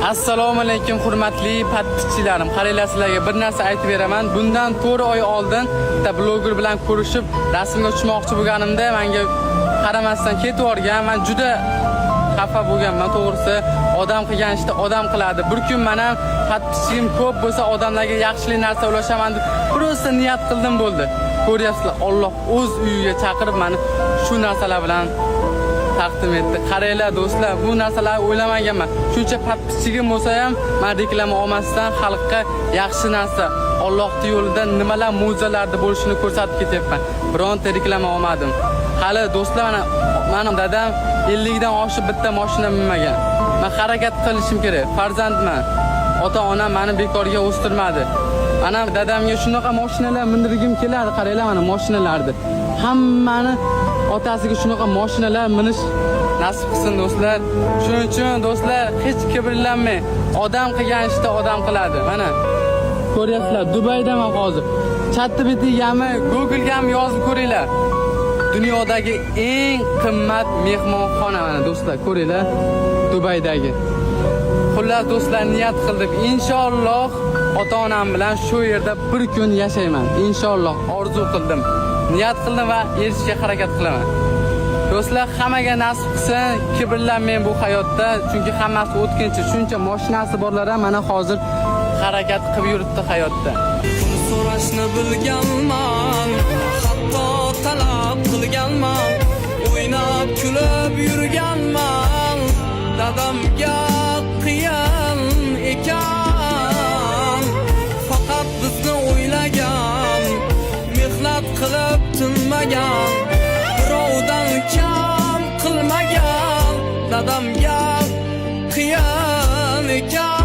Assalomu alaykum hurmatli podpischilarim. Qaranglar, sizlarga bir narsa aytib beraman. Bundan 4 oy oldin bitta bloger bilan ko'rishib, rasmga tushmoqchi bo'lganimda menga qaramasdan ketib yorgan. Men juda xafa bo'lganman, to'g'risi. Odam qilgan ishni odam qiladi. Bir kun men ham podpischim ko'p bo'lsa odamlarga yaxshilik narsa ulashaman deb просто niyat qildim bo'ldi. Ko'ryapsizlar, Alloh o'z uyiga chaqirib meni shu narsalar bilan taqdim etdi. Qaranglar do'stlar, bu narsalarni o'ylamaganman. Shuncha podpischigim bo'lsa ham, men reklama olmasdan xalqqa yaxshi narsa, Allohning yo'lida nimalar mo'jizalarda bo'lishini ko'rsatib ketyapman. Bironta reklama olmadim. Hali do'stlar, mening dadam 50 dan oshib bitta mashina minmagan. Men harakat qilishim kerak. Farzandman. Ota-onam meni bekorga o'stirmadi. Ana dadamga shunaqa mashinalar mindirgim kelardi. Qaranglar, mana mashinalarni. Hammani otasiga shunaqa mashinalar minish nasib qilsin do'stlar. Shuning uchun do'stlar, hech kibrlanmay, odam qilgan ishni odam qiladi. Mana ko'ryapsizlar, Dubaydaman hozir. ChatGPT'gami, Google'ga ham yozib ko'ringlar. Dunyodagi eng qimmat mehmonxona mana do'stlar, ko'ringlar, Dubaydagi. Xullas do'stlar, niyat qildim. Inshaalloh ota-onam bilan shu yerda bir kun yashayman. Inshaalloh orzu qildim. Niyat qildim va erishishga harakat qilaman. Do'stlar, hammaga nasib qilsin, kibrlanmang bu hayotda, chunki hammasi o'tkinchi. Shuncha mashinasi borlar ham mana hozir harakat qilib yuribdi hayotda. Buni so'rashni bilganman, hatto talab qilganman, o'ynab kulib yurganman. Dadamga qiyin ekan, faqat bizni o'ylagan, mehnat qilib tinmagan, birovdan kam qilmagan. Dadamga qiyin ekan.